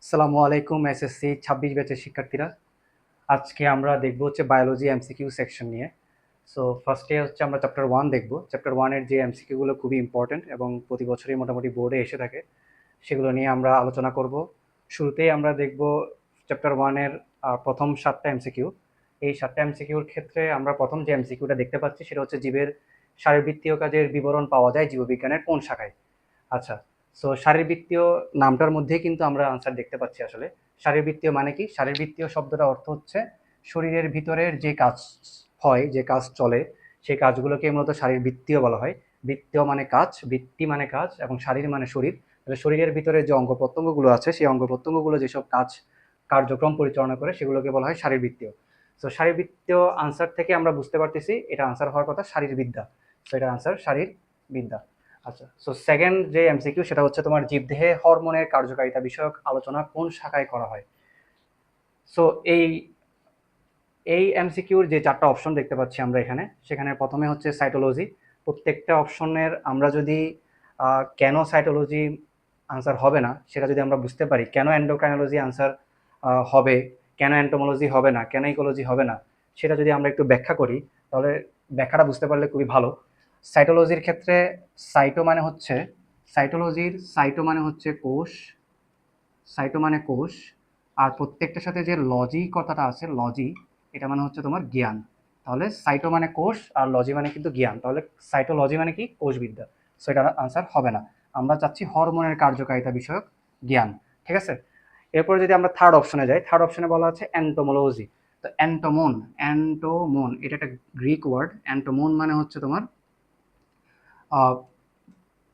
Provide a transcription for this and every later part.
আসসালামু আলাইকুম এসএসসি 26 ব্যাচের শিক্ষার্থীরা। আজকে আমরা দেখব হচ্ছে বায়োলজি এমসিকিউ সেকশন নিয়ে। সো ফার্স্টে হচ্ছে আমরা চ্যাপ্টার 1 দেখব। চ্যাপ্টার 1 এর যে এমসিকিউ গুলো খুবই ইম্পর্টেন্ট এবং প্রতি বছরই মোটামুটি বোর্ডে এসে থাকে, সেগুলো নিয়ে আমরা আলোচনা করব। শুরুতেই আমরা দেখব চ্যাপ্টার 1 এর প্রথম 7টা এমসিকিউ। এই 7টা এমসিকিউর ক্ষেত্রে আমরা প্রথম যে এমসিকিউটা দেখতে পাচ্ছি সেটা হচ্ছে জীবের শারীরবৃত্তীয় কাজের বিবরণ পাওয়া যায় জীববিজ্ঞানের কোন শাখায়। আচ্ছা, সো শারীরবৃত্তীয় নামটার মধ্যেই কিন্তু আমরা আনসার দেখতে পাচ্ছি। আসলে শারীরবৃত্তীয় মানে কি? শারীরবৃত্তীয় শব্দটা অর্থ হচ্ছে শরীরের ভিতরের যে কাজ হয়, যে কাজ চলে, সেই কাজগুলোকে মূলত শারীরবৃত্তীয় বলা হয়। বৃত্তীয় মানে কাজ, বৃত্তি মানে কাজ, এবং শারীর মানে শরীর। তাহলে শরীরের ভিতরে যে অঙ্গ প্রত্যঙ্গগুলো আছে, সেই অঙ্গ প্রত্যঙ্গগুলো যেসব কাজ কার্যক্রম পরিচালনা করে সেগুলোকে বলা হয় শারীরবৃত্তীয়। তো শারীরবৃত্তীয় আনসার থেকে আমরা বুঝতে পারতেছি এটা আনসার হওয়ার কথা শারীরবিদ্যা। তো এটা আনসার শারীরবিদ্যা। আচ্ছা, সো সেকেন্ড যে এমসিকিউ সেটা হচ্ছে তোমার জীবদেহে হরমোনের কার্যকারিতা বিষয়ক আলোচনা কোন শাখায় করা হয়। সো এই এই এমসিকিউর যে 4টা অপশন দেখতে পাচ্ছি আমরা এখানে, সেখানে প্রথমে হচ্ছে সাইটোলজি। প্রত্যেকটা অপশনের আমরা যদি কেন সাইটোলজি আনসার হবে না সেটা যদি আমরা বুঝতে পারি, কেন এন্ডোক্রাইনোলজি আনসার হবে, কেন এন্টোমোলজি হবে না, কেন ইকোলজি হবে না, সেটা যদি আমরা একটু ব্যাখ্যা করি, তাহলে ব্যাখ্যাটা বুঝতে পারলে খুবই ভালো। সাইটোলজির ক্ষেত্রে সাইটো মানে হচ্ছে সাইটো মানে হচ্ছে কোষ, সাইটো মানে কোষ। আর প্রত্যেকটার সাথে যে লজি কথাটা আছে, লজি, এটা মানে হচ্ছে তোমার জ্ঞান। তাহলে সাইটো মানে কোষ আর লজি মানে কিন্তু জ্ঞান, তাহলে সাইটোলজি মানে কি? কোষবিদ্যা। সো এটা আনসার হবে না। আমরা চাচ্ছি হরমোনের কার্যকারিতা বিষয়ক জ্ঞান। ঠিক আছে, এরপরে যদি আমরা থার্ড অপশনে যাই, থার্ড অপশনে বলা আছে অ্যান্টোমোলজি। তো অ্যান্টোমোন এটা একটা গ্রিক ওয়ার্ড। অ্যান্টোমোন মানে হচ্ছে তোমার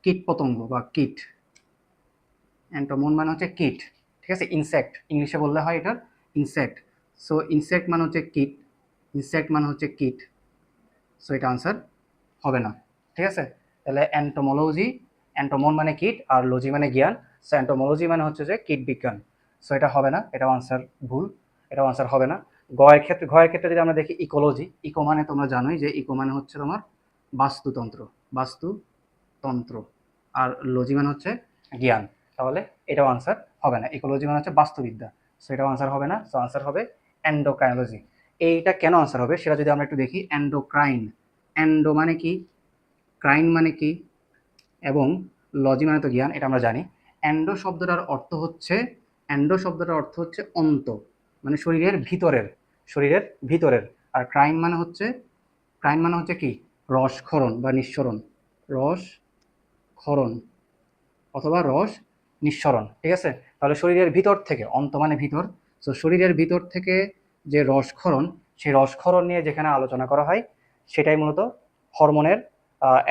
কীট পতঙ্গ বা কীট। অ্যান্টোমোন মানে হচ্ছে কীট। ঠিক আছে, ইনসেক্ট ইংলিশে বললে হয় এটা ইনসেক্ট। সো ইনসেক্ট মানে হচ্ছে কীট, ইনসেক্ট মানে হচ্ছে কীট। সো এটা আনসার হবে না। ঠিক আছে, তাহলে অ্যান্টোমোলজি, অ্যান্টোমোন মানে কীট আর লজি মানে জ্ঞান। সো অ্যান্টোমোলজি মানে হচ্ছে যে কীট বিজ্ঞান। সো এটা হবে না, এটাও আনসার ভুল, এটাও আনসার হবে না। ঘয়ের ক্ষেত্রে যদি আমরা দেখি ইকোলজি, ইকো মানে তোমরা জানোই যে ইকো মানে হচ্ছে তোমার বাস্তুতন্ত্র, বাস্তুতন্ত্র। আর লজি মানে হচ্ছে জ্ঞান। তাহলে এটাও আনসার হবে না। ইকোলজি মানে হচ্ছে বাস্তুবিদ্যা। সো এটাও আনসার হবে না। সো আনসার হবে এন্ডোক্রাইনোলজি। এইটা কেন আনসার হবে সেটা যদি আমরা একটু দেখি। এন্ডোক্রাইন, এন্ডো মানে কি, ক্রাইন মানে কি, এবং লজি মানে তো জ্ঞান, এটা আমরা জানি। অ্যান্ডো শব্দটার অর্থ হচ্ছে, অ্যান্ডো শব্দটার অর্থ হচ্ছে অন্ত, মানে শরীরের ভিতরের, শরীরের ভিতরের। আর ক্রাইন মানে হচ্ছে কি? রসক্ষরণ বা নিঃসরণ, রস ক্ষরণ অথবা রস নিঃসরণ। ঠিক আছে, তাহলে শরীরের ভিতর থেকে, অন্ত মানে ভিতর, তো শরীরের ভিতর থেকে যে রসক্ষরণ, সেই রসক্ষরণ নিয়ে যেখানে আলোচনা করা হয় সেটাই মূলত হরমোনের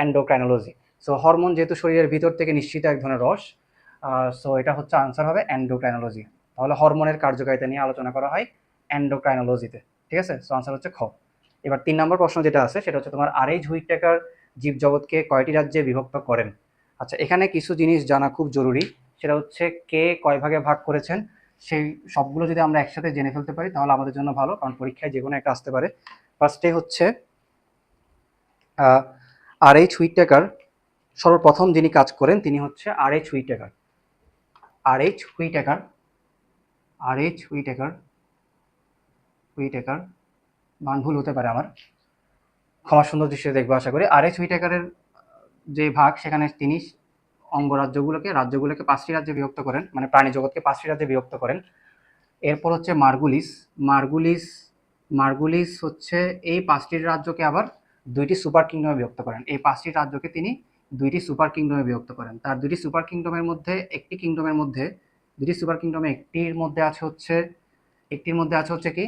এন্ডোক্রাইনোলজি। সো হরমোন যেহেতু শরীরের ভিতর থেকে নিশ্চিত এক ধরনের রস, সো এটা হচ্ছে আনসার হবে এন্ডোক্রাইনোলজি। তাহলে হরমোনের কার্যকারিতা নিয়ে আলোচনা করা হয় এন্ডোক্রাইনোলজিতে। ঠিক আছে, সো আনসার হচ্ছে খ। এবার 3 নম্বর প্রশ্ন যেটা আছে সেটা হচ্ছে তোমার আর এইচ হুইটেকার জীবজগৎকে কয়টি রাজ্যে বিভক্ত করেন। আচ্ছা, এখানে কিছু জিনিস জানা খুব জরুরি। সেটা হচ্ছে কে কয় ভাগে ভাগ করেছেন, সেই সবগুলো যদি আমরা একসাথে জেনে ফেলতে পারি তাহলে আমাদের জন্য ভালো, কারণ পরীক্ষায় যে কোনো একটা আসতে পারে। ফার্স্টে হচ্ছে আর এইচ হুইটেকার, সর্বপ্রথম যিনি কাজ করেন তিনি হচ্ছে আর এইচ হুইটেকার। আর এইচ হুইটেকার, আর এইচ হুইটেকার, হুইটেকার, মান ভুল হতে পারে আমার, ক্ষমা সুন্দর দৃষ্টিতে দেখবো আশা করি। আর এইচ হুইটেকারের যে ভাগ, সেখানে তিনি রাজ্যগুলোকে 5টি রাজ্যে বিভক্ত করেন, মানে প্রাণী জগৎকে 5টি রাজ্যে বিভক্ত করেন। এরপর হচ্ছে মার্গুলিস, মার্গুলিস, মার্গুলিস হচ্ছে এই 5টি রাজ্যকে আবার 2টি সুপার কিংডমে বিভক্ত করেন। এই 5টি রাজ্যকে তিনি 2টি সুপার কিংডমে বিভক্ত করেন। তার 2টি সুপার কিংডমের মধ্যে, একটি কিংডমের মধ্যে, 2টি সুপার কিংডমে একটির মধ্যে আছে হচ্ছে কি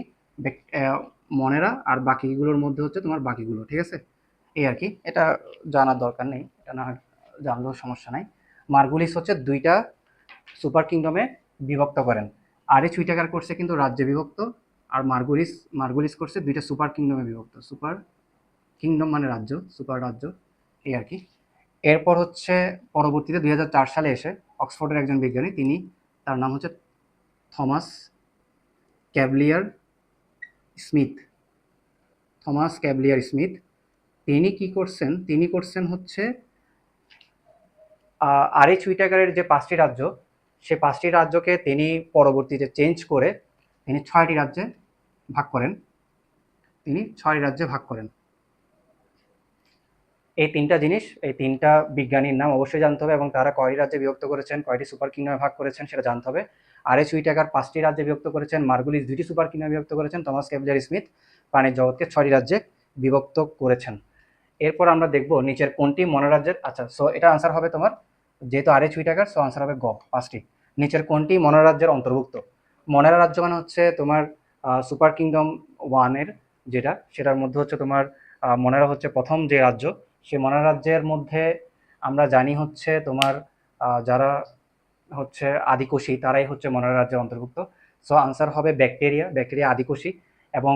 মনেরা, আর বাকিগুলোর মধ্যে হচ্ছে তোমার বাকিগুলো। ঠিক আছে, এই আর কি, এটা জানার দরকার নেই, এটা না জানলেও সমস্যা নাই। মার্গুলিস হচ্ছে 2টা সুপার কিংডমে বিভক্ত করেন। আর এই হুইটেকার করছে কিন্তু রাজ্যে বিভক্ত, আর মার্গুলিস করছে 2টা সুপার কিংডমে বিভক্ত। সুপার কিংডম মানে রাজ্য, সুপার রাজ্য, এই আর কি। এরপর হচ্ছে পরবর্তীতে 2004 সালে এসে অক্সফোর্ডের একজন বিজ্ঞানী, তিনি, তার নাম হচ্ছে থমাস ক্যাভলিয়ার স্মিথ, থমাস ক্যাভলিয়ার স্মিথ। তিনি কি করছেন, তিনি করছেন হচ্ছে আর এইচ হুইটেকারের যে 5টি রাজ্য, সে 5টি রাজ্যকে তিনি পরবর্তীতে চেঞ্জ করে তিনি 6টি রাজ্যে ভাগ করেন। তিনি 6টি রাজ্যে ভাগ করেন। এই 3টা জিনিস, এই 3টা বিজ্ঞানীর নাম অবশ্যই জানতে হবে এবং তারা কয়টি রাজ্যে বিভক্ত করেছেন, কয়টি সুপার কিংডমে ভাগ করেছেন সেটা জানতে হবে। আর.এইচ. হুইটেকার 5টি রাজ্যে বিভক্ত করেছেন, মার্গুলিস 2টি সুপার কিংডমে বিভক্ত করেছেন, টমাস ক্যাভেলিয়ার স্মিথ প্রাণীর জগৎকে 6টি রাজ্যে বিভক্ত করেছেন। এরপর আমরা দেখব নিচের কোনটি মনোরাজ্যের, আচ্ছা সো এটা আনসার হবে তোমার, যেহেতু আর.এইচ. হুইটেকার সো আনসার হবে গ 5টি। নিচের কোনটি মনোরাজ্যের অন্তর্ভুক্ত? মনেরা রাজ্য মানে হচ্ছে তোমার সুপার কিংডম 1-এর যেটা, সেটার মধ্যে হচ্ছে তোমার মনেরা হচ্ছে প্রথম যে রাজ্য। সেই মনের রাজ্যের মধ্যে আমরা জানি হচ্ছে তোমার যারা হচ্ছে আদিকোষী তারাই হচ্ছে মনের রাজ্যের অন্তর্ভুক্ত। সো আনসার হবে ব্যাকটেরিয়া আদিকোষী। এবং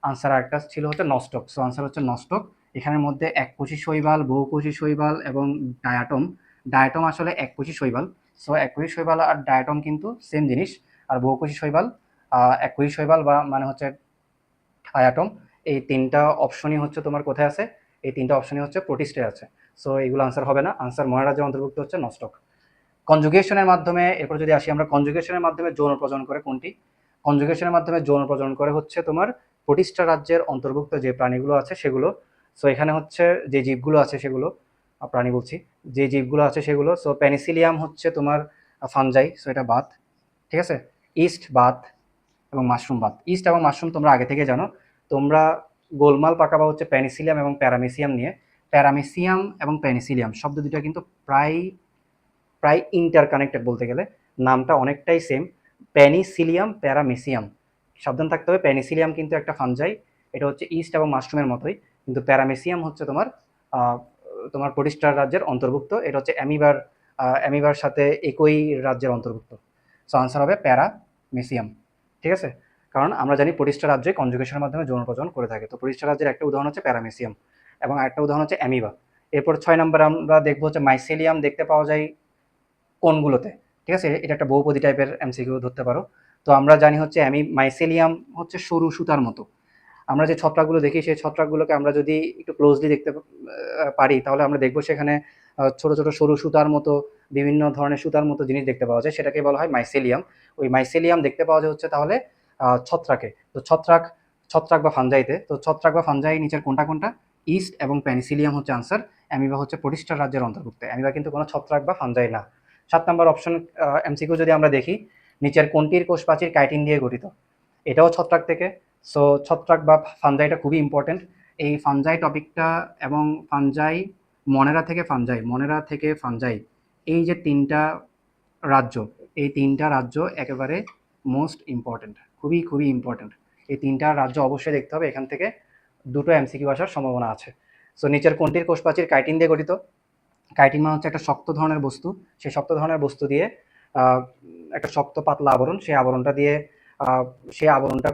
আনসার একটা ছিল হচ্ছে নস্টক, সো আনসার হচ্ছে নস্টক। এখানের মধ্যে এককোষী শৈবাল, বহুকোষী শৈবাল এবং ডায়াটম। ডায়াটম আসলে এককোষী শৈবাল, সো এককোষী শৈবাল আর ডায়াটম কিন্তু সেম জিনিস। আর বহুকোষী শৈবাল এককোষী শৈবাল বা মানে হচ্ছে ডায়াটম। এই 3টা অপশনই হচ্ছে তোমার কোথায় আছে, এই 3টা অপশনই হচ্ছে প্রোটিস্টে আছে। সো এগুলো আনসার হবে না, আনসার মহারাজ্যের অন্তর্ভুক্ত হচ্ছে নস্টক। কনজুগেশনের মাধ্যমে, এরপর যদি আসি আমরা কনজুগেশনের মাধ্যমে যৌন প্রজনন করে কোনটি? কনজুগেশনের মাধ্যমে যৌন প্রজনন করে হচ্ছে তোমার প্রোটিস্টা রাজ্যের অন্তর্ভুক্ত যে প্রাণীগুলো আছে সেগুলো। সো এখানে হচ্ছে যে জীবগুলো আছে সেগুলো, প্রাণী বলছি, যে জীবগুলো আছে সেগুলো। সো পেনিসিলিয়াম হচ্ছে তোমার ফানজাই, সো এটা বাত, ঠিক আছে। ইস্ট বাত এবং মাশরুম বাত। ইস্ট এবং মাশরুম তোমরা আগে থেকে জানো। তোমরা গোলমাল পাকাবা হচ্ছে পেনিসিলিয়াম এবং প্যারামেসিয়াম নিয়ে। প্যারামেসিয়াম এবং পেনিসিলিয়াম শব্দ দুটো কিন্তু প্রায় প্রায় ইন্টারকানেক্টেড বলতে গেলে, নামটা অনেকটাই সেম। পেনিসিলিয়াম প্যারামেসিয়াম সাবধান থাকতে হবে। পেনিসিলিয়াম কিন্তু একটা ফানজাই, এটা হচ্ছে ইস্ট এবং মাশরুমের মতোই, কিন্তু প্যারামেসিয়াম হচ্ছে তোমার তোমার প্রোটিস্টার রাজ্যের অন্তর্ভুক্ত। এটা হচ্ছে অ্যামিবার সাথে একই রাজ্যের অন্তর্ভুক্ত। সো আনসার হবে প্যারামেসিয়াম, ঠিক আছে। কারণ আমরা জানি প্রোটিস্টা রাজ্যে কনজুগেশনের মাধ্যমে যৌন প্রজনন করে থাকে। তো প্রোটিস্টা রাজ্যের একটা উদাহরণ হচ্ছে প্যারামেসিয়াম এবং আরেকটা উদাহরণ হচ্ছে অ্যামিবা। এরপর 6 নম্বরে আমরা দেখবো হচ্ছে মাইসেলিয়াম দেখতে পাওয়া যায় কোনগুলোতে, ঠিক আছে। এটা একটা বহুপদী টাইপের এমসিকিউ ধরতে পারো। তো আমরা জানি হচ্ছে মাইসেলিয়াম হচ্ছে সরু সুতার মতো। আমরা যে ছত্রাকগুলো দেখি সেই ছত্রাকগুলোকে আমরা যদি একটু ক্লোজলি দেখতে পারি তাহলে আমরা দেখবো সেখানে ছোট ছোট সরু সুতার মতো বিভিন্ন ধরনের সুতার মতো জিনিস দেখতে পাওয়া যায়, সেটাকে বলা হয় মাইসেলিয়াম। ওই মাইসেলিয়াম দেখতে পাওয়া যায় হচ্ছে তাহলে ছত্রাকে। তো ছত্রাক বা ফানজাইতে, তো ছত্রাক বা ফানজাই নিচের কোনটা কোনটা? ইস্ট এবং পেনিসিলিয়াম হচ্ছে আনসার। অ্যামিবা হচ্ছে প্রোটিস্টার রাজ্যের অন্তর্ভুক্ত, অ্যামিবা কিন্তু কোনো ছত্রাক বা ফানজাই না। 7 নম্বর অপশন এমসিকিউ যদি আমরা দেখি, নিচের কোনটির কোষ প্রাচীর কাইটিন দিয়ে গঠিত? এটাও ছত্রাক থেকে। সো ছত্রাক বা ফানজাইটা খুবই ইম্পর্টেন্ট এই ফানজাই টপিকটা। এবং ফানজাই, মনেরা থেকে ফানজাই, এই যে 3টা রাজ্য, এই 3টা রাজ্য একেবারে মোস্ট ইম্পর্টেন্ট, খুবই খুবই ইম্পর্টেন্ট। এই 3টা রাজ্য অবশ্যই দেখতে হবে, এখান থেকে 2টো এমসিকিউ আসার সম্ভাবনা আছে। সো নিচের কোনটির কোষ প্রাচীর কাইটিন দিয়ে গঠিত? কাইটিন মানে হচ্ছে একটা শক্ত ধরনের বস্তু, সেই শক্ত ধরনের বস্তু দিয়ে একটা শক্ত পাতলা আবরণ, সেই আবরণটা দিয়ে সেই আবরণটা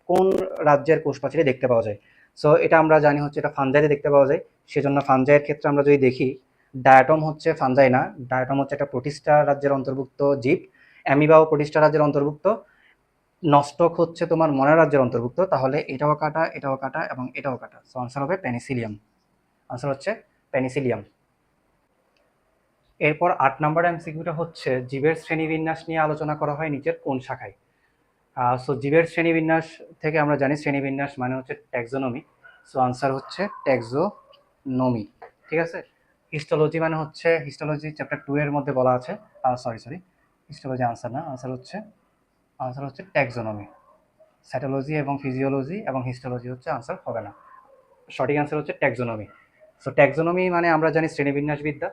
কোন রাজ্যের কোষ প্রাচীরে দেখতে পাওয়া যায়? সো এটা আমরা জানি হচ্ছে এটা ফানজাইতে দেখতে পাওয়া যায়। সেজন্য ফানজাইয়ের ক্ষেত্রে আমরা যদি দেখি, ডায়াটম হচ্ছে ফানজাই না, ডায়াটম হচ্ছে একটা প্রোটিস্টা রাজ্যের অন্তর্ভুক্ত জীব। অ্যামিবাও প্রোটিস্টা রাজ্যের অন্তর্ভুক্ত। নস্টক হচ্ছে তোমার মনের রাজ্যের অন্তর্ভুক্ত। তাহলে এটাও কাটা, এটাও কাটা এবং এটাও কাটা। সো আনসার হবে পেনিসিলিয়াম, আনসার হচ্ছে পেনিসিলিয়াম। এরপর 8 নম্বর এমসিকিউটা হচ্ছে জীবের শ্রেণীবিন্যাস নিয়ে আলোচনা করা হয় নিচের কোন শাখায়? সো জীবের শ্রেণীবিন্যাস থেকে আমরা জানি শ্রেণীবিন্যাস মানে হচ্ছে ট্যাক্সোনমি। সো আনসার হচ্ছে ট্যাক্সোনমি, ঠিক আছে। হিস্টোলজি মানে হচ্ছে, হিস্টোলজি চ্যাপ্টার 2 এর মধ্যে বলা আছে, সরি হিস্টোলজি আনসার না, আনসার হচ্ছে ট্যাক্সোনমি। সাইটোলজি এবং ফিজিওলজি এবং হিস্টোলজি হচ্ছে আনসার হবে না, সঠিক আনসার হচ্ছে ট্যাক্সোনমি। সো ট্যাক্সোনমি মানে আমরা জানি শ্রেণীবিন্যাসবিদ্যা,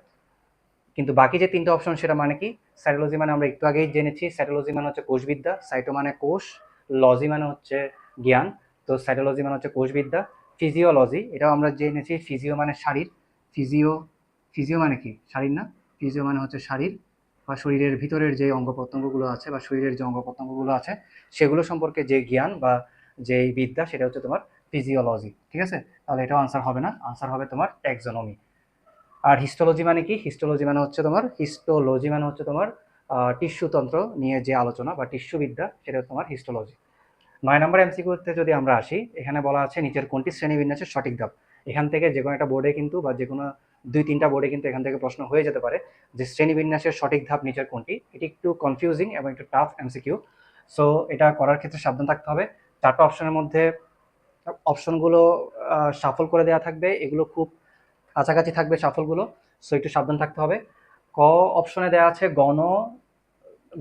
কিন্তু বাকি যে 3টা অপশন সেটা মানে কি? সাইটোলজি মানে আমরা একটু আগেই জেনেছি, সাইটোলজি মানে হচ্ছে কোষবিদ্যা, সাইটো মানে কোষ, লজি মানে হচ্ছে জ্ঞান। তো সাইটোলজি মানে হচ্ছে কোষবিদ্যা। ফিজিওলজি এটাও আমরা জেনেছি, ফিজিও মানে শারীর, ফিজিও ফিজিও মানে কি? শারীর না, ফিজিও মানে হচ্ছে শারীর বা শরীরের ভিতরের যে অঙ্গ প্রত্যঙ্গগুলো আছে বা শরীরের যে অঙ্গ প্রত্যঙ্গগুলো আছে সেগুলো সম্পর্কে যে জ্ঞান বা যে বিদ্যা সেটা হচ্ছে তোমার ফিজিওলজি, ঠিক আছে। তাহলে এটাও আনসার হবে না, আনসার হবে তোমার ট্যাক্সোনমি। আর হিস্টোলজি মানে কি? হিস্টোলজি মানে হচ্ছে তোমার টিস্যুতন্ত্র নিয়ে যে আলোচনা বা টিস্যুবিদ্যা, সেটা তোমার হিস্টোলজি। 9 নম্বর এমসিকিউতে যদি আমরা আসি, এখানে বলা আছে নিচের কোনটি শ্রেণীবিন্যাসের সঠিক ধাপ? এখান থেকে যে কোনো একটা বোর্ডে কিন্তু বা যে কোনো 2-3টা বোর্ডে কিন্তু এখান থেকে প্রশ্ন হয়ে যেতে পারে যে শ্রেণীবিন্যাসের সঠিক ধাপ নিচের কোনটি। এটি একটু কনফিউজিং এবং একটু টাফ এমসিকিউ। সো এটা করার ক্ষেত্রে সাবধান থাকতে হবে। 4টা অপশনের মধ্যে অপশনগুলো শাফল করে দেওয়া থাকবে, এগুলো খুব কাছাকাছি থাকবে শাফলগুলো, সো একটু সাবধান থাকতে হবে। ক অপশনে দেওয়া আছে গণ,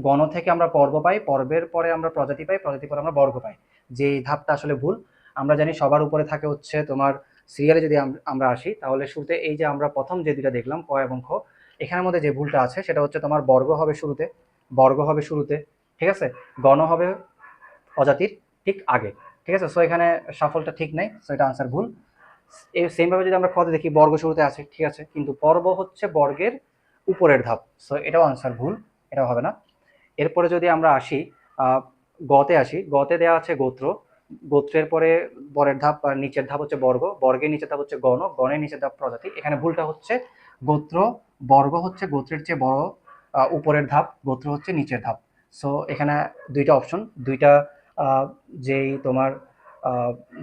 গণ থেকে আমরা পর্ব পাই, পর্বের পরে আমরা প্রজাতি পাই, প্রজাতির পরে আমরা বর্গ পাই। যে এই ধাপটা আসলে ভুল। আমরা জানি সবার উপরে থাকে হচ্ছে তোমার সিরিয়ালে যদি আমরা আসি, তাহলে শুরুতে এই যে আমরা প্রথম যে দুটা দেখলাম ক এবং খ, এখানের মধ্যে যে ভুলটা আছে সেটা হচ্ছে তোমার বর্গ হবে শুরুতে, বর্গ হবে শুরুতে, ঠিক আছে, গণ হবে প্রজাতির ঠিক আগে, ঠিক আছে। সো এখানে সাফলটা ঠিক নাই, সো এটা আনসার ভুল। এই সেমভাবে যদি আমরা খতে দেখি বর্গ শুরুতে আছে, ঠিক আছে, কিন্তু পর্ব হচ্ছে বর্গের উপরের ধাপ, সো এটাও আনসার ভুল, এটাও হবে না। এরপরে যদি আমরা আসি গতে আসি, গতে দেওয়া আছে গোত্র, গোত্রের পরে পরের ধাপ আর নিচের ধাপ হচ্ছে বর্গ, বর্গের নিচের ধাপ হচ্ছে গণ, গণের নিচের ধাপ প্রজাতি। এখানে ভুলটা হচ্ছে গোত্র, বর্গ হচ্ছে গোত্রের চেয়ে বড় উপরের ধাপ, গোত্র হচ্ছে নিচের ধাপ। সো এখানে দুইটা অপশন, দুইটা যেই তোমার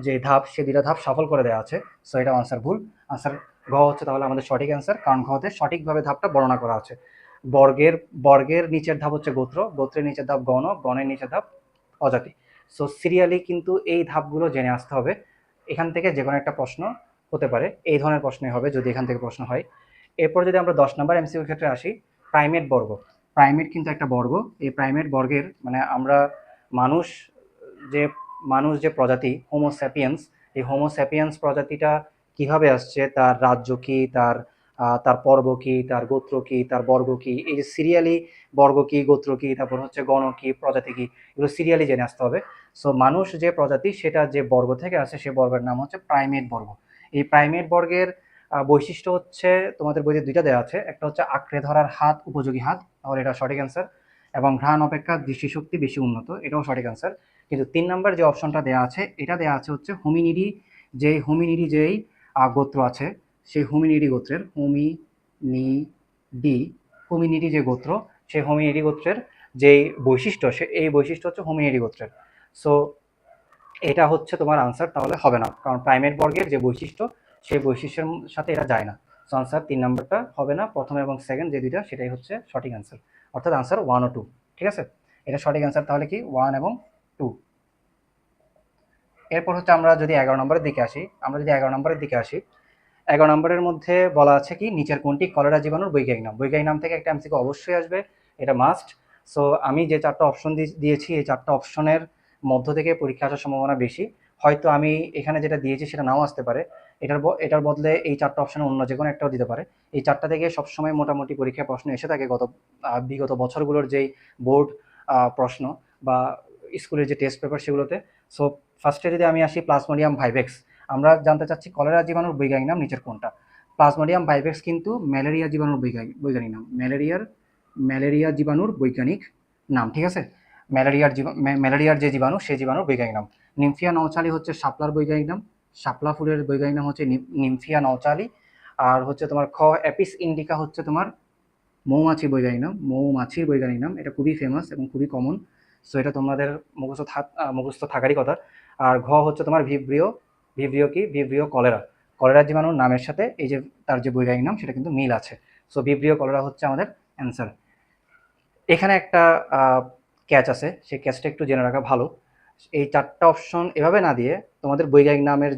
যে ধাপ, সে দুইটা ধাপ সফল করে দেওয়া আছে, সো এটা আনসার ভুল। আনসার ঘ হচ্ছে তাহলে আমাদের সঠিক অ্যান্সার, কারণ ঘতে সঠিকভাবে ধাপটা বর্ণনা করা আছে। বর্গের বর্গের নিচের ধাপ হচ্ছে গোত্র, গোত্রের নিচের ধাপ গণ, গণের নিচের ধাপ অজাতি। সো সিরিয়ালি কিন্তু এই ধাপগুলো জেনে আসতে হবে। এখান থেকে যে কোনো একটা প্রশ্ন হতে পারে, এই ধরনের প্রশ্নই হবে যদি এখান থেকে প্রশ্ন হয়। এরপর যদি আমরা 10 নম্বর এমসিকিউর ক্ষেত্রে আসি, প্রাইমেট বর্গ। প্রাইমেট কিন্তু একটা বর্গ, এই প্রাইমেট বর্গের মানে আমরা মানুষ যে মানুষ যে প্রজাতি হোমোস্যাপিয়েন্স, এই হোমোস্যাপিয়েন্স প্রজাতিটা কিভাবে আসছে, তার রাজ্য কি, তার তার পর্ব কি, তার গোত্র কি, তার বর্গ কি, এই যে সিরিয়ালি বর্গ কি, গোত্র কি, তারপর হচ্ছে গণ কি, প্রজাতি কি, এগুলো সিরিয়ালি জেনে আসতে হবে। সো মানুষ যে প্রজাতি সেটা যে বর্গ থেকে আসে, সে বর্গের নাম হচ্ছে প্রাইমেট বর্গ। এই প্রাইমেট বর্গের বৈশিষ্ট্য হচ্ছে তোমাদের বইতে দুইটা দেওয়া আছে, একটা হচ্ছে আঁকড়ে ধরার হাত উপযোগী হাত, তাহলে এটা সঠিক অ্যান্সার, এবং ঘ্রাণ অপেক্ষা দৃষ্টিশক্তি বেশি উন্নত, এটাও সঠিক অ্যান্সার। কিন্তু 3 নম্বর যে অপশনটা দেওয়া আছে, এটা দেওয়া আছে হচ্ছে হোমিনিডি, যেই গোত্র আছে, সেই হোমিনিডি গোত্রের হোমিনিডি যে গোত্র, সেই হোমিনিডি গোত্রের যেই বৈশিষ্ট্য, এই বৈশিষ্ট্য হচ্ছে হোমিনিডি গোত্রের। সো এটা হচ্ছে তোমার আনসার, তাহলে হবে না, কারণ প্রাইমেট বর্গের যে বৈশিষ্ট্য, সেই বৈশিষ্ট্যের সাথে এটা যায় না। সো আনসার 3 নম্বরটা হবে না, প্রথম এবং সেকেন্ড যে দুইটা সেটাই হচ্ছে সঠিক আনসার, অর্থাৎ আনসার 1 ও 2, ঠিক আছে। এটা সঠিক আনসার, তাহলে কি 1 এবং 2। এরপর হচ্ছে আমরা যদি 11 নম্বরের দিকে আসি, 11 নম্বরের মধ্যে বলা আছে কি নিচের কোনটি কলেরা জীবাণুর বৈজ্ঞানিক নাম। বৈজ্ঞানিক নাম থেকে একটা এমসিকিউ অবশ্যই আসবে, এটা মাস্ট। সো আমি যে 4টা অপশন দিয়েছি, এই 4টা অপশনের মধ্য থেকে পরীক্ষা আসার সম্ভাবনা বেশি। হয়তো আমি এখানে যেটা দিয়েছি সেটা নাও আসতে পারে, এটার বদলে এই 4টা অপশনে অন্য যে কোনো একটাও দিতে পারে। এই 4টা থেকে সবসময় মোটামুটি পরীক্ষায় প্রশ্ন এসে থাকে বিগত বছরগুলোর যেই বোর্ড প্রশ্ন বা স্কুলের যে টেস্ট পেপার সেগুলোতে। সো ফার্স্টে যদি আমি আসি প্লাজমোডিয়াম ভাইভেক্স, আমরা জানতে চাচ্ছি কলেরা জীবাণুর বৈজ্ঞানিক নাম নিচের কোনটা। প্লাজমোডিয়াম ভাইভেক্স কিন্তু ম্যালেরিয়া জীবাণুর বৈজ্ঞানিক নাম, ম্যালেরিয়া জীবাণুর বৈজ্ঞানিক নাম, ঠিক আছে। ম্যালেরিয়ার যে জীবাণু, সেই জীবাণুর বৈজ্ঞানিক নাম। নিমফিয়া নওচালি হচ্ছে শাপলার বৈজ্ঞানিক নাম, শাপলা ফুলের বৈজ্ঞানিক নাম হচ্ছে নিমফিয়া নওচালি। আর হচ্ছে তোমার খ অ্যাপিস ইন্ডিকা হচ্ছে তোমার মৌমাছির বৈজ্ঞানিক নাম, এটা খুবই ফেমাস এবং খুবই কমন, সো এটা তোমাদের মুখস্থ থাকারই কথা। আর ঘ হচ্ছে তোমার ভিব্রিও কলেরা, কলেরা জীবাণুর নামের সাথে এই যে তার যে বৈজ্ঞানিক নাম সেটা কিন্তু মিল আছে। সো ভিব্রিও কলেরা হচ্ছে আমাদের অ্যান্সার। এখানে একটা ক্যাচ আছে, সেই ক্যাচটা একটু জেনে রাখা ভালো। এই 4টা অপশন এভাবে না দিয়ে তোমাদের বৈজ্ঞানিক নামের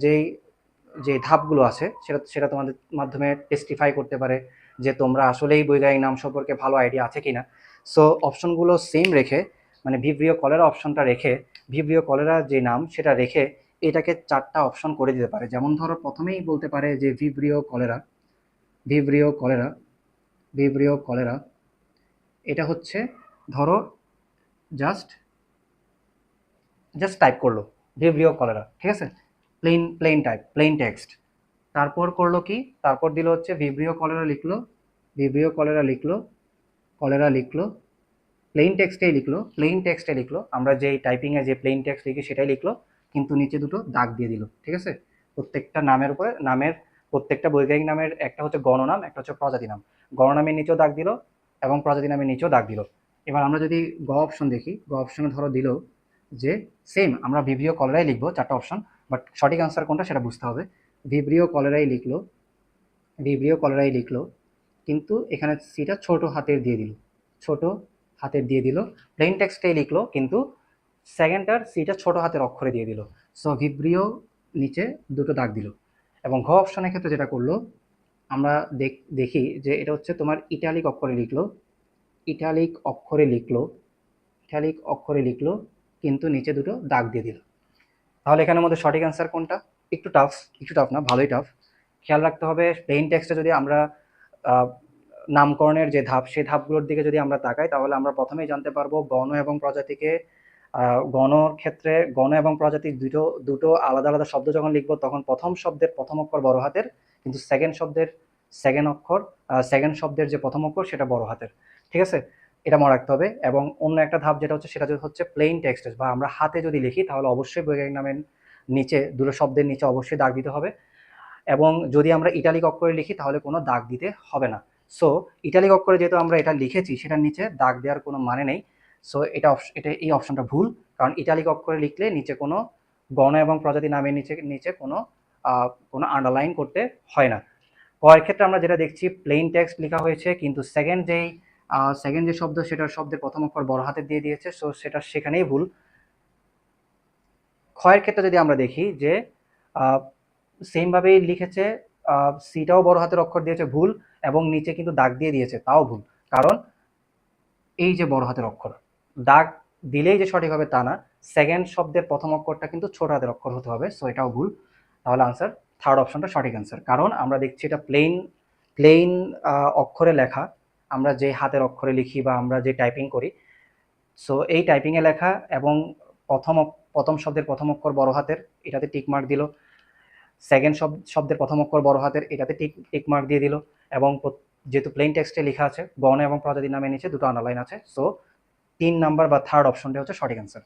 যে ধাপগুলো আছে সেটা সেটা তোমাদের মাধ্যমে টেস্টিফাই করতে পারে যে তোমরা আসলেই বৈজ্ঞানিক নাম সম্পর্কে ভালো আইডিয়া আছে কিনা। সো অপশনগুলো সেম রেখে, মানে ভিব্রিও কলেরা অপশনটা রেখে, ভিব্রিও কলেরা যে নাম সেটা রেখে এটাকে 4টা অপশন করে দিতে পারে। যেমন ধরো প্রথমেই বলতে পারে যে ভিব্রিও কলেরা এটা হচ্ছে, ধরো জাস্ট টাইপ করলো ভিব্রিও কলেরা, ঠিক আছে, প্লেন টেক্সট। তারপর করলো কি, তারপর দিল হচ্ছে ভিব্রিও কলেরা লিখলো, প্লেন টেক্সটে লিখলো, আমরা যেই টাইপিংয়ে যে প্লেন টেক্সট লিখি সেটাই লিখলো, কিন্তু নিচে দুটো দাগ দিয়ে দিল, ঠিক আছে। প্রত্যেকটা নামের উপরে, প্রত্যেকটা বৈজ্ঞানিক নামের একটা হচ্ছে গণনাম, একটা হচ্ছে প্রজাতি নাম, গণনামের নিচেও দাগ দিল এবং প্রজাতি নামের নিচেও দাগ দিল। এবার আমরা যদি গ অপশন দেখি, গ অপশনে ধরো দিল যে সেম আমরা ভিব্রিও কলেরাই লিখবো 4টা অপশন, বাট সঠিক আনসার কোনটা সেটা বুঝতে হবে। ভিব্রিও কলেরাই লিখলো, ভিব্রিও কলেরাই লিখলো, কিন্তু এখানে সিটা ছোট হাতের দিয়ে দিল, ছোট হাতের দিয়ে দিল। প্লেন টেক্সটেই লিখলো, কিন্তু সেকেন্ডটার সিটা ছোট হাতের অক্ষরে দিয়ে দিল। সো ভিব্রিও নিচে দুটো দাগ দিল। এবং ঘ অপশনের ক্ষেত্রে যেটা করলো, আমরা দেখি যে এটা হচ্ছে তোমার ইটালিক অক্ষরে লিখলো, ইটালিক অক্ষরে লিখলো, ইটালিক অক্ষরে লিখলো, কিন্তু নিচে দুটো দাগ দিয়ে দিল। তাহলে এখানের মধ্যে সঠিক অ্যান্সার কোনটা? একটু টাফ, একটু টাফ না, ভালোই টাফ। খেয়াল রাখতে হবে প্লেন টেক্সটে যদি আমরা নামকরণের যে ধাপ, সেই ধাপগুলোর দিকে যদি আমরা তাকাই, তাহলে আমরা প্রথমেই জানতে পারবো গণ এবং প্রজাতিকে, গণর ক্ষেত্রে গণ এবং প্রজাতি দুটো দুটো আলাদা আলাদা শব্দ যখন লিখবো, তখন প্রথম শব্দের প্রথম অক্ষর বড় হাতের, কিন্তু সেকেন্ড শব্দের যে প্রথম অক্ষর সেটা বড় হাতের। ঠিক আছে, এটা মনে রাখতে হবে। এবং অন্য একটা ধাপ যেটা হচ্ছে, সেটা হচ্ছে প্লেন টেক্সট বা আমরা হাতে যদি লিখি, তাহলে অবশ্যই বৈজ্ঞানিক নামের নিচে দুটো শব্দের নিচে অবশ্যই দাগ দিতে হবে। এবং যদি আমরা ইটালিক অক্ষরে লিখি, তাহলে কোনো দাগ দিতে হবে না। সো ইটালিক অক্ষরে যেহেতু আমরা এটা লিখেছি, সেটার নিচে দাগ দেওয়ার কোনো মানে নেই। সো এই অপশনটা ভুল, কারণ ইটালিক অক্ষরে লিখলে নিচে কোনো গণ এবং প্রজাতি নামের নিচে নিচে কোনো আন্ডারলাইন করতে হয় না। কয়ের ক্ষেত্রে আমরা যেটা দেখছি, প্লেন টেক্সট লেখা হয়েছে, কিন্তু সেকেন্ড যে শব্দ, সেটার শব্দের প্রথম অক্ষর বড় হাতের দিয়ে দিয়েছে, সো সেটা সেখানেই ভুল। ক্ষয়ের ক্ষেত্রে যদি আমরা দেখি যে সেমভাবেই লিখেছে, সিটাও বড় হাতের অক্ষর দিয়েছে, ভুল, এবং নিচে কিন্তু দাগ দিয়ে দিয়েছে, তাও ভুল। কারণ এই যে বড় হাতের অক্ষর, দাগ দিলেই যে সঠিক হবে তা না, সেকেন্ড শব্দের প্রথম অক্ষরটা কিন্তু ছোট হাতের অক্ষর হতে হবে, সো এটাও ভুল। তাহলে আনসার থার্ড অপশনটা সঠিক অ্যান্সার, কারণ আমরা দেখছি এটা প্লেন প্লেন অক্ষরে লেখা। আমরা যে হাতের অক্ষরে লিখি বা আমরা যে টাইপিং করি, সো এই টাইপিংয়ে লেখা, এবং প্রথম শব্দের প্রথম অক্ষর বড় হাতের, এটাতে টিক মার্ক দিল। সেকেন্ড শব্দের প্রথম অক্ষর বড় হাতের, এটাতে টিক মার্ক দিয়ে দিল। এবং যেহেতু প্লেন টেক্সটে লেখা আছে, গণ এবং প্রজাতির নামের নিচে দুটো আন্ডারলাইন আছে, সো 3 নাম্বার বা থার্ড অপশনটা হচ্ছে সঠিক অ্যান্সার।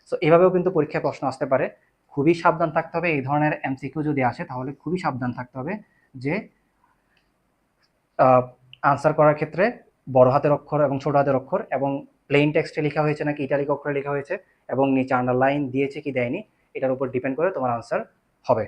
সো এভাবেও কিন্তু পরীক্ষায় প্রশ্ন আসতে পারে। খুবই সাবধান থাকতে হবে, এই ধরনের এমসিকিউ যদি আসে, তাহলে খুবই সাবধান থাকতে হবে যে আনসার করার ক্ষেত্রে বড় হাতের অক্ষর এবং ছোট হাতের অক্ষর, এবং প্লেন টেক্সটে লেখা হয়েছে নাকি ইটালিক অক্ষরে লেখা হয়েছে, এবং নিচে আন্ডারলাইন দিয়েছে কি দেয়নি, এটার উপর ডিপেন্ড করে তোমার আনসার হবে।